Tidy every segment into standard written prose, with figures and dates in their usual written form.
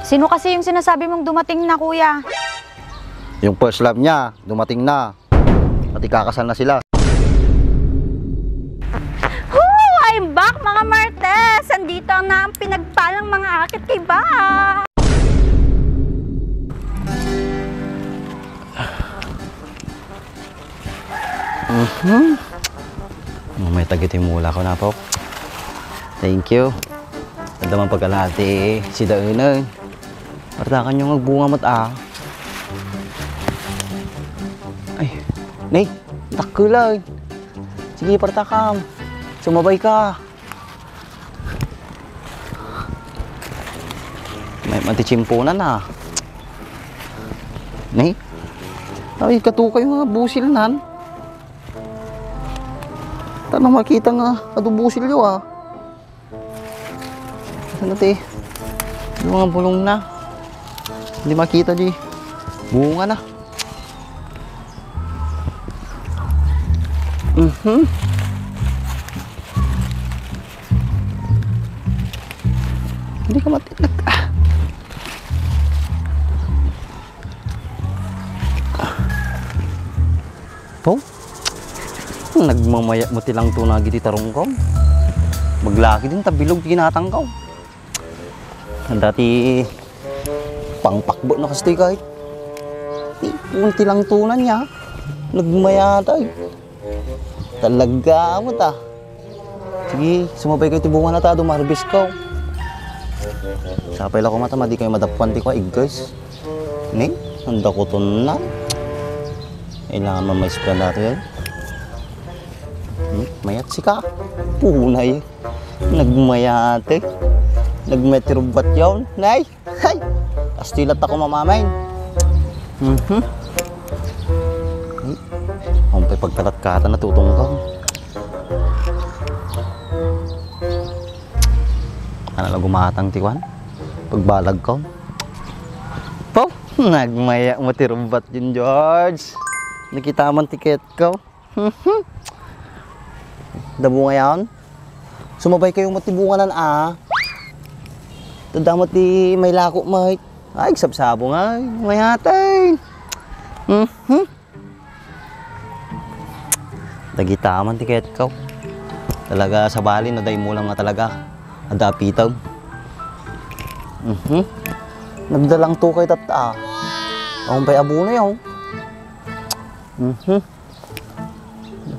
Sino kasi yung sinasabi mong dumating na, kuya? Yung first love niya, dumating na. At ikakasal na sila. I'm back, mga Martes! Andito na ang pinagpalang mga akit kay Ba. May tagitimula ko na po. Thank you. Ganda man pagkalati si Daunay. Partakan yung magbunga mo't Ay, Nay, takulay. Sige, partakam. Sumabay ka. May matichimpunan na. Nay, ay katukay mga busil nan. Tanong makita nga adubusil yo Ano ti? Yung mga bulong na. Hindi makita di. Bunga na. Hindi ka matilag. Po? Nagmamaya mo tilang tunagi di tarungkaw. Maglaki din tabilog ginatangkaw. Dati pangpakbo na kasi kahit unti lang tunan niya. Nagmayatay. Talaga mo ta. Sige, sumabay kayo tibungan na ta, dumarbis ko. Sapay lang ko mata, madi kayo madapuan ti ko, guys. Ning, handa ko to na. Kailangan mamaisplan natin yan. Mayat si ka. Punay. Nagmayate. Nagmetirumbat yun. Nay, hay. Astilat ako mamamain. Humpay pagtalat-kata natutong ka. Ano lang gumatang tikwan? Pagbalag ko. Po, nagmaya mo tirumbat yun, George. Nakita man tiket ko. Dabo ngayon. Sumabay kayong matibunganan Tadamot di may lako may. Ay, sabsabo nga. Mayatin. Dagitaman tiket ko. Talaga sa bali na day mo lang nga talaga. Adapitaw. Nagdalang to kay tata. Ang pay abo na yun.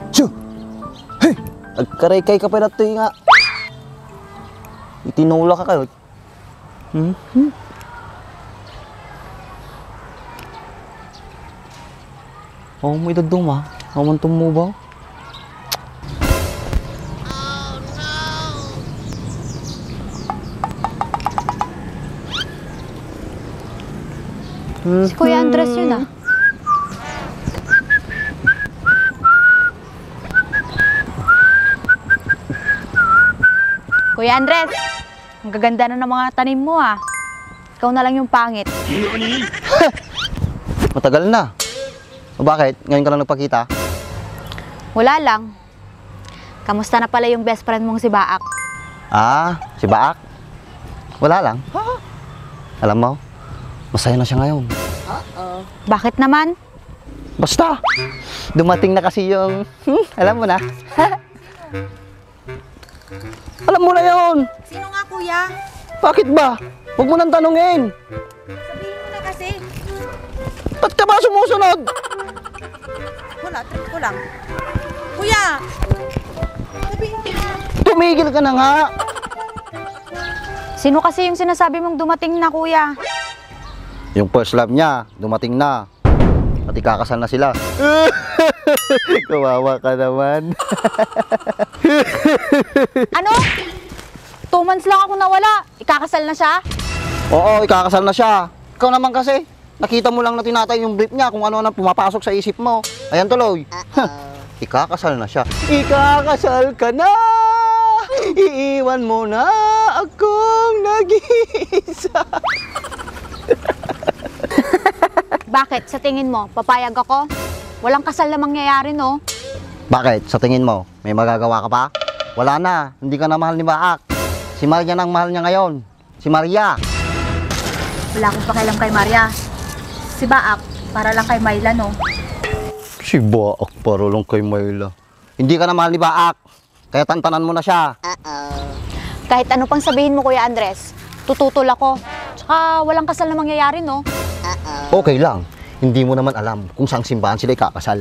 Chu! Hey! Agkaray-kay ka pa na ito nga. Itinula ka kayo. Oh, may daduma. Mamantong mo ba? Si Kuya Andres yun Kuya Andres, ang gaganda na ng mga tanim mo Ikaw na lang yung pangit. Matagal na. O bakit? Ngayon ka lang nagpakita? Wala lang. Kamusta na pala yung best friend mong si Baak? Si Baak? Wala lang. Alam mo, masaya na siya ngayon. Bakit naman? Basta, dumating na kasi yung, alam mo na. Alam mo na yun. Sino nga, kuya? Bakit ba? Huwag mo nang tanungin. Sabihin mo na kasi. Ba't ka ba sumusunod? Wala, trip ko lang. Kuya! Sabihin mo na. Tumigil ka na nga. Sino kasi yung sinasabi mong dumating na, kuya? Yung first love niya, dumating na. At ikakasal na sila. Kawawa ka naman. Ano? 2 months lang ako nawala. Ikakasal na siya? Oo, ikakasal na siya. Ikaw naman kasi, nakita mo lang na tinatay yung brief niya kung ano na pumapasok sa isip mo. Ayan tuloy. Ikakasal na siya. Ikakasal ka na! Iiwan mo na akong nag-iisa. Bakit? Sa tingin mo, papayag ako? Walang kasal na mangyayari, no? Bakit? Sa tingin mo, may magagawa ka pa? Wala na, hindi ka na mahal ni Baak. Si Maria nang mahal niya ngayon. Si Maria. Wala akong pakialam kay Maria. Si Baak, para lang kay Myla, no? Si Baak para lang kay Myla. Hindi ka na mahal ni Baak. Kaya tantanan mo na siya. Kahit ano pang sabihin mo, Kuya Andres, tututol ako. Tsaka walang kasal na mangyayari, no? Okay lang. Hindi mo naman alam kung saang simbahan sila ikakasal.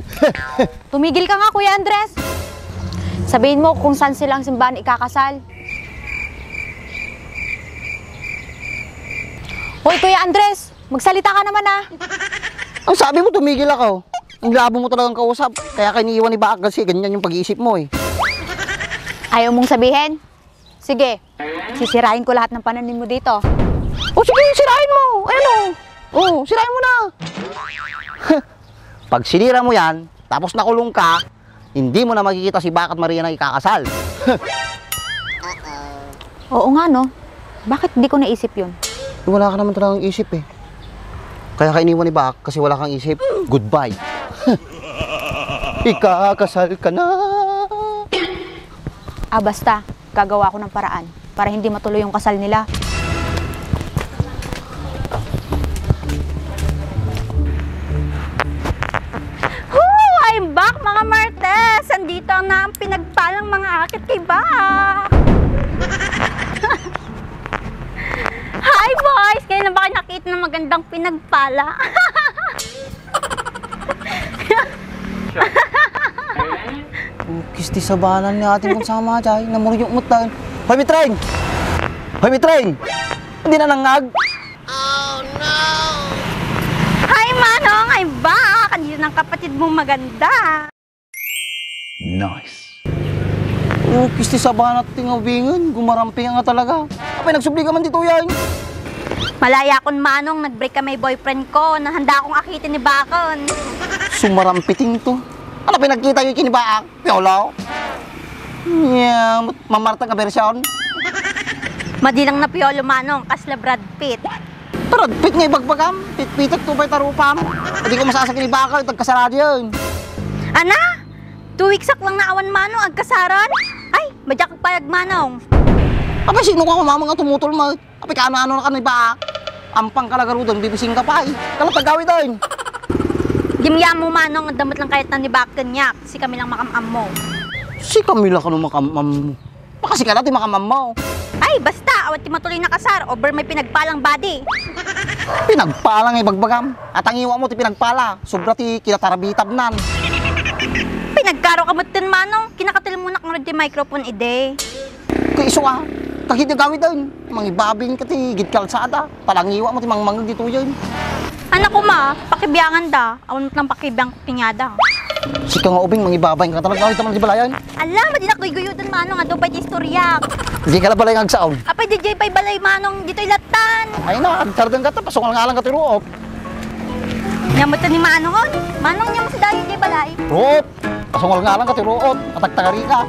Tumigil ka nga, Kuya Andres. Sabihin mo kung saan silang simbahan ikakasal. Hoy, Kuya Andres, magsalita ka naman, ah. Ang sabi mo, tumigil ako. Ang labo mo talagang kausap. Kaya kiniiwan ni Baak kasi ganyan yung pag-iisip mo eh. Ayaw mong sabihin? Sige, sisirain ko lahat ng pananim mo dito. O sige, sirain mo. Ayan o. Oo, sirain mo na. Pag sinira mo yan, tapos nakulong ka, hindi mo na makikita si Baak at Maria na ikakasal. Oo nga, no? Bakit di ko naisip yun? Wala ka naman talagang isip eh. Kaya ka iniwan ni Baak kasi wala kang isip. Goodbye. Ikakasal ka na. Ah, basta, gagawa ko ng paraan para hindi matuloy yung kasal nila. I'm back, mga Martes! Andito na ang pinagpalang mga akit kay Baak! Hi, boys! Ngayon na ba kayo nakita ng magandang pinagpala? Kisti sabanan ni ating kung sama dyan. Namuryok mo tayo. Hoy, Mitrain! Hoy, Mitrain! Hindi na nangag. Hi, Manong! I'm back! Andito ng kapatid mong maganda! Nice. Oh, kisti sabanan at tingawingan. Gumaramping nga talaga. Apay, nagsubli ka man dito yan. Malaya akong Manong, nag-break kami boyfriend ko. Nahanda akong akitin ni Bakon. Sumarampiting to. Ano pinagkita yung kinibaak? Piolo? Yeah, mamartang ka bersyon. Madilang na piolo, Manong, kasla Brad Pitt. Pero pit nga ibagbagam. Pit-pitak to ba'y tarupam. Hindi ko masasakin ni Baka, tagkasarad yun. Ana? 2 weeks lang na awan, Manong, agkasaran? Ay, madyak payag, Manong. Apay, sino ka mamang nga tumutol mo? Apay, kaano-ano na ka ni Baka? Ampang kalagaro doon, bibising ka pa eh. Kalatagawi doon. Dimya mo, Manong, ang damot lang kahit na ni Bakanyak. Si kami lang makamam mo. Si Camila ka nung makamam mo. Baka si Kalati makamam mo. Ay, basta, awat ti matuloy na kasar, over may pinagpalang body. Pinagpala nga ibagbagam. At ang iwa mo ti pinagpala. Sobra ti kinatarabitab nan. Pinagkaro ka mo tin, Manong, kinakatil mo na kung di microphone ide. Kaya iso ka. Kahidagawi doon. Mangibabing ka ti gid kalsada. Palangiwa mo ti mangmangag dito yun. Anak ko ma, pakibiyangan da. Awan mo lang pakibiyang kukinyada. Si ka nga ubing, mangibabay ka talaga. Ito man di balayan. Alam, madinak guyudan, Manong, ado pa di istorya. Hindi ka na balay ang agsaon. Apay DJ pa'y balay, Manong, dito'y latan. Ay na, agtardang ka ta. Pasok nga lang ka ti Ruop. Nyamot ni Manong on. Manong nyamot si Dayo DJ balay. Ruop! Pasok nga lang ka ti Ruop. Atagtagari ka.